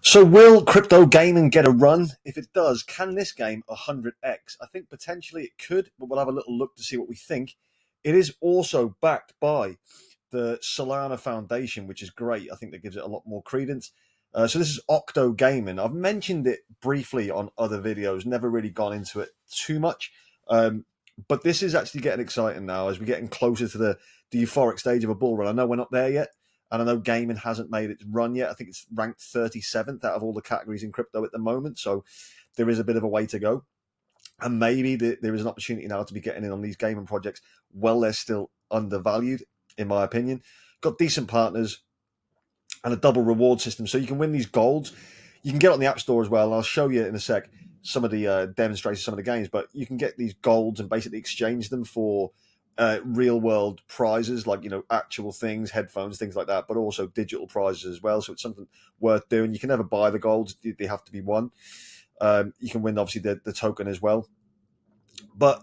So will crypto gaming get a run? If it does, can this game 100x? I think potentially it could, but we'll have a little look to see what we think. It is also backed by the Solana Foundation, which is great. I think that gives it a lot more credence. So this is Octo Gaming. I've mentioned it briefly on other videos, never really gone into it too much. But this is actually getting exciting now as we're getting closer to the euphoric stage of a bull run. I know we're not there yet, and I know gaming hasn't made its run yet. I think it's ranked 37th out of all the categories in crypto at the moment. So there is a bit of a way to go. And maybe there is an opportunity now to be getting in on these gaming projects while they're still undervalued, in my opinion. Got decent partners and a double reward system. So you can win these golds. You can get on the App Store as well. And I'll show you in a sec some of the demonstrations, some of the games. But you can get these golds and basically exchange them for real world prizes, like actual things, headphones, things like that, but also digital prizes as well. So it's something worth doing. You can never buy the golds; they have to be won. You can win obviously the token as well, but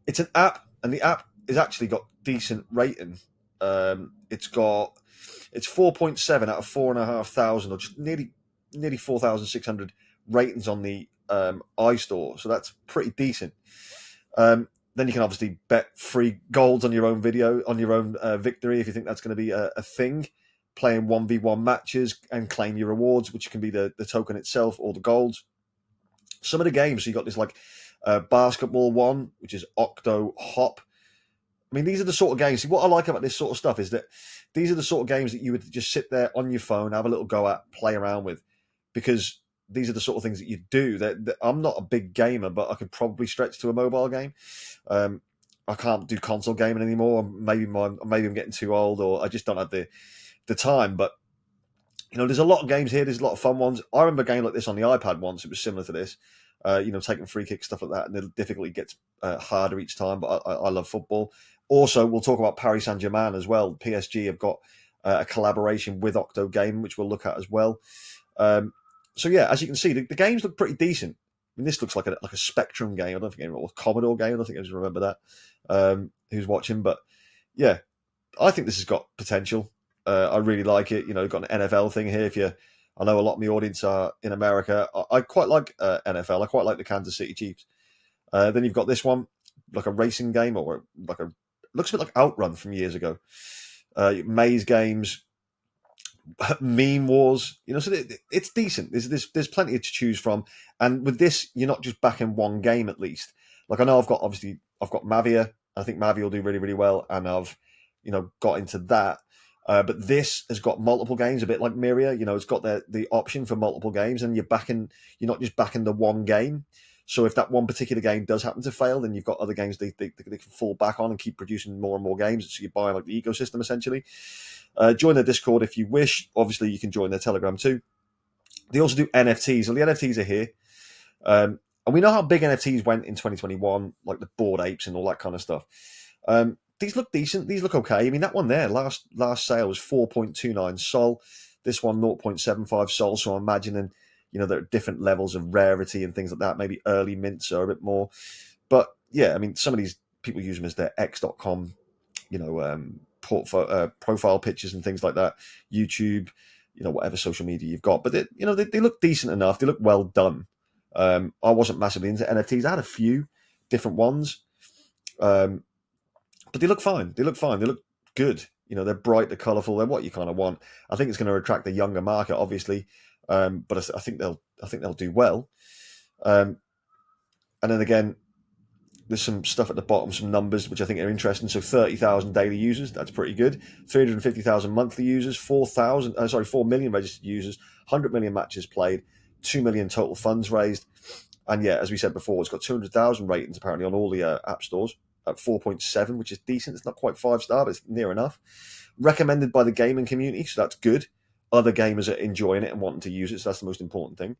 it's an app, and the app has actually got decent rating. It's 4.7 out of 4,500, or just nearly 4,600 ratings on the iStore. So that's pretty decent. Then you can obviously bet free golds on your own video, on your own victory, if you think that's going to be a thing. Playing 1v1 matches and claim your rewards, which can be the token itself or the golds. Some of the games, so you got this like basketball one, which is Octo Hop. I mean, these are the sort of games. See, what I like about this sort of stuff is that these are the sort of games that you would just sit there on your phone, have a little go at, play around with, because these are the sort of things that you do. I'm not a big gamer, but I could probably stretch to a mobile game. I can't do console gaming anymore. Maybe I'm getting too old, or I just don't have the time. But there's a lot of games here. There's a lot of fun ones. I remember a game like this on the iPad once. It was similar to this. Taking free kicks, stuff like that, and the difficulty gets harder each time. But I love football. Also, we'll talk about Paris Saint-Germain as well. PSG have got a collaboration with Octo Game, which we'll look at as well. So yeah, as you can see, the games look pretty decent. I mean, this looks like a Spectrum game. I don't think anyone, or Commodore game. I don't think I just remember that. Who's watching? But yeah, I think this has got potential. I really like it. Got an NFL thing here. I know a lot of my audience are in America. I quite like NFL. I quite like the Kansas City Chiefs. Then you've got this one, like a racing game, or like looks a bit like Outrun from years ago. Maze games, meme wars. So it's decent. There's plenty to choose from, and with this, you're not just backing one game at least. Like I know I've got Mavia. I think Mavia will do really really well, and I've got into that. But this has got multiple games, a bit like Miria. It's got the option for multiple games, and you're not just backing the one game. So if that one particular game does happen to fail, then you've got other games they can fall back on and keep producing more and more games. So you buy like the ecosystem essentially. Join their Discord if you wish. Obviously, you can join their Telegram too. They also do NFTs. So the NFTs are here. And we know how big NFTs went in 2021, like the Bored Apes and all that kind of stuff. These look decent. These look okay. I mean, that one there, last sale was 4.29 Sol. This one, 0.75 Sol. So I'm imagining, there are different levels of rarity and things like that. Maybe early mints are a bit more. But yeah, I mean, some of these people use them as their X.com, profile pictures and things like that. YouTube, whatever social media you've got. But they look decent enough. They look well done. I wasn't massively into NFTs. I had a few different ones. But they look fine. They look good. They're bright, they're colourful, they're what you kind of want. I think it's going to attract a younger market, obviously, but I think they'll do well. And then again, there's some stuff at the bottom, some numbers which I think are interesting. So 30,000 daily users, that's pretty good. 350,000 monthly users, 4 million registered users, 100 million matches played, 2 million total funds raised. And yeah, as we said before, it's got 200,000 ratings apparently on all the app stores at 4.7, which is decent. It's not quite 5-star, but it's near enough. Recommended by the gaming community, so that's good. Other gamers are enjoying it and wanting to use it, so that's the most important thing.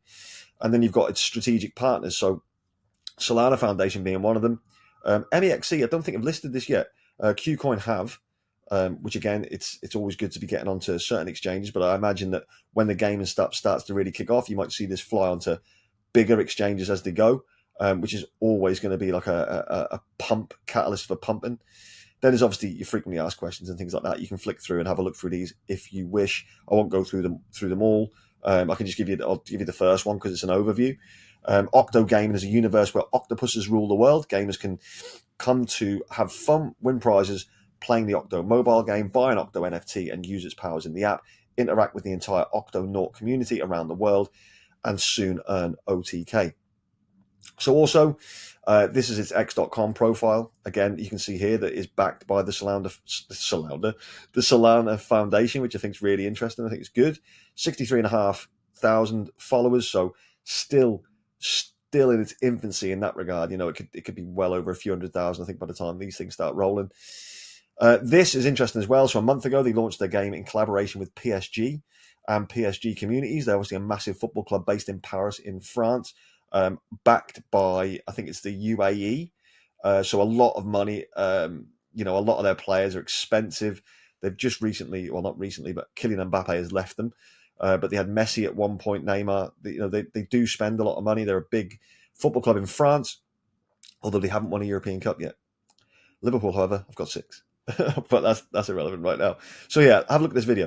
And then you've got its strategic partners, so Solana Foundation being one of them. MEXC, I don't think I've listed this yet. Qcoin have, which again, it's always good to be getting onto certain exchanges, but I imagine that when the game and stuff starts to really kick off, you might see this fly onto bigger exchanges as they go. Which is always going to be like a pump catalyst for pumping. Then there's obviously your frequently asked questions and things like that. You can flick through and have a look through these if you wish. I won't go through them all. I can just I'll give you the first one because it's an overview. Octo gaming is a universe where octopuses rule the world. Gamers can come to have fun, win prizes, playing the Octo mobile game, buy an Octo NFT, and use its powers in the app. Interact with the entire Octonaut community around the world, and soon earn OTK. So also, this is its X.com profile. Again, you can see here that is backed by the Solana Foundation, which I think is really interesting. I think it's good. 63,500 followers, so still in its infancy in that regard. You know, it could be well over a few 100,000, I think, by the time these things start rolling. This is interesting as well. So a month ago, they launched their game in collaboration with PSG and PSG Communities. They're obviously a massive football club based in Paris, in France, backed by, I think it's the UAE. So a lot of money. You know, a lot of their players are expensive. They've just recently, well, not recently, but Kylian Mbappe has left them. But they had Messi at one point, Neymar. You know, they do spend a lot of money. They're a big football club in France, although they haven't won a European Cup yet. Liverpool, however, have got 6. But that's irrelevant right now. So yeah, have a look at this video.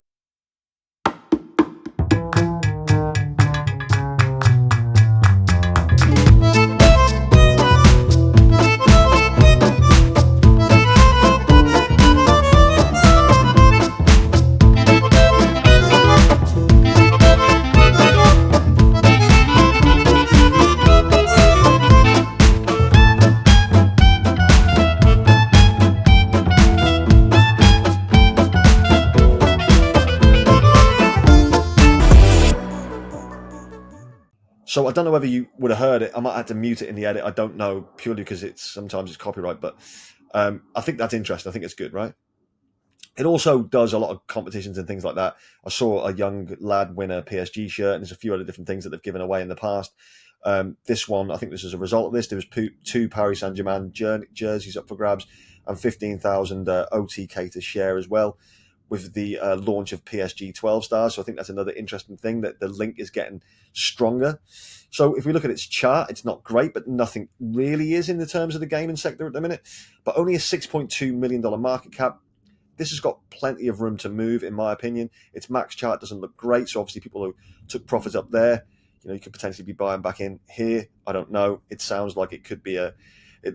So I don't know whether you would have heard it. I might have to mute it in the edit. I don't know, purely because sometimes it's copyright. But I think that's interesting. I think it's good, right? It also does a lot of competitions and things like that. I saw a young lad win a PSG shirt, and there's a few other different things that they've given away in the past. This one, I think this is a result of this. There was 2 Paris Saint-Germain jerseys up for grabs, and 15,000 OTK to share as well, with the launch of PSG 12 stars. So I think that's another interesting thing, that the link is getting stronger. So if we look at its chart, it's not great, but nothing really is in the terms of the gaming sector at the minute. But only a $6.2 million market cap. This has got plenty of room to move, in my opinion. Its max chart doesn't look great, so obviously people who took profits up there, you know, you could potentially be buying back in here. I don't know. It sounds like it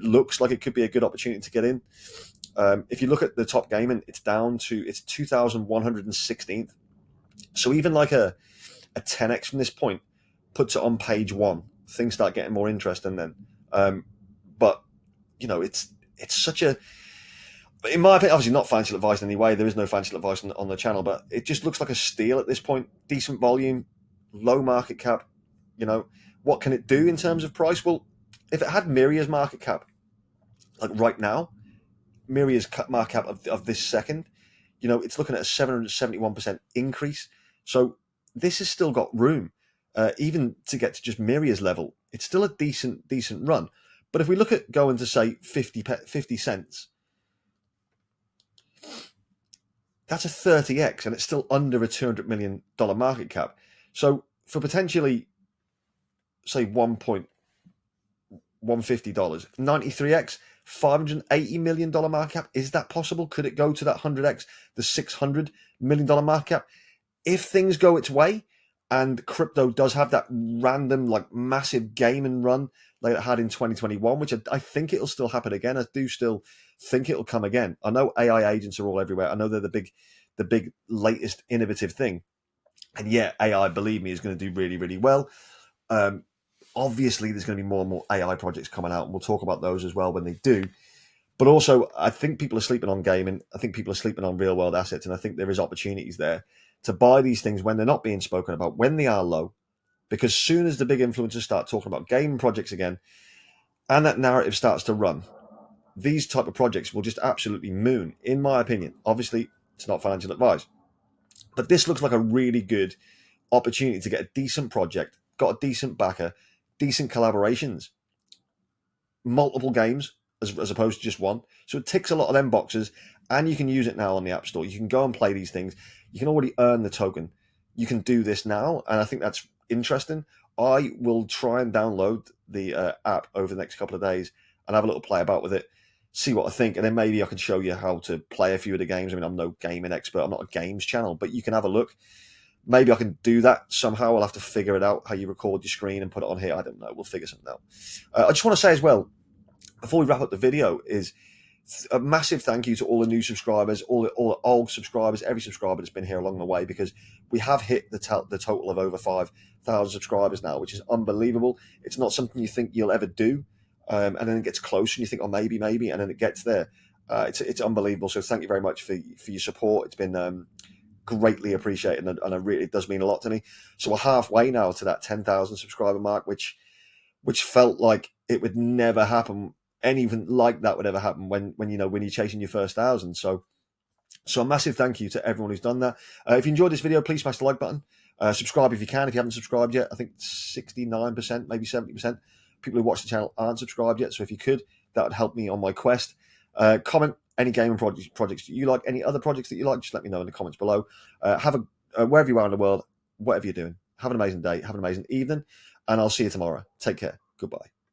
looks like it could be a good opportunity to get in. If you look at the top gaming, it's down to it's 2,116th. So even like a 10x from this point puts it on page 1. Things start getting more interesting then. But you know, it's such a, in my opinion, obviously not financial advice in any way. There is no financial advice on the channel, but it just looks like a steal at this point. Decent volume, low market cap. You know, what can it do in terms of price? Well, if it had Myria's market cap, like right now, Myria's market cap of this second, you know, it's looking at a 771% increase. So this has still got room, even to get to just Myria's level. It's still a decent run. But if we look at going to say 50 cents, that's a 30x, and it's still under a $200 million market cap. So for potentially, say, $1.150, 93x, $580 million market cap. Is that possible? Could it go to that 100x, the $600 million market cap? If things go its way and crypto does have that random, like, massive gaming run like it had in 2021, which I think it'll still happen again. I do still think it'll come again. I know AI agents are all everywhere. I know they're the big latest innovative thing. And yeah, AI, believe me, is going to do really, really well. Obviously, there's going to be more and more AI projects coming out, and we'll talk about those as well when they do. But also, I think people are sleeping on gaming. I think people are sleeping on real world assets, and I think there is opportunities there to buy these things when they're not being spoken about, when they are low. Because soon as the big influencers start talking about gaming projects again, and that narrative starts to run, these type of projects will just absolutely moon, in my opinion. Obviously, it's not financial advice. But this looks like a really good opportunity to get a decent project, got a decent backer, decent collaborations, multiple games as opposed to just one. So it ticks a lot of them boxes, and you can use it now on the App Store. You can go and play these things. You can already earn the token. You can do this now, and I think that's interesting. I will try and download the app over the next couple of days and have a little play about with it, see what I think, and then maybe I can show you how to play a few of the games. I mean, I'm no gaming expert. I'm not a games channel, but you can have a look. Maybe I can do that somehow. I'll have to figure it out, how you record your screen and put it on here. I don't know. We'll figure something out. I just want to say as well, before we wrap up the video, is a massive thank you to all the new subscribers, all the old subscribers, every subscriber that's been here along the way, because we have hit the total of over 5,000 subscribers now, which is unbelievable. It's not something you think you'll ever do, and then it gets closer and you think, oh, maybe, and then it gets there. It's unbelievable. So thank you very much for your support. It's been greatly appreciated, and it does mean a lot to me. So we're halfway now to that 10,000 subscriber mark, which felt like it would never happen. Anything like that would ever happen when you're chasing your first 1,000. So a massive thank you to everyone who's done that. If you enjoyed this video, please smash the like button. Subscribe if you can. If you haven't subscribed yet, I think 69%, maybe 70% people who watch the channel aren't subscribed yet. So if you could, that would help me on my quest. Comment any gaming projects that you like, any other projects that you like, just let me know in the comments below. Have a wherever you are in the world, whatever you're doing, have an amazing day, have an amazing evening, and I'll see you tomorrow. Take care. Goodbye.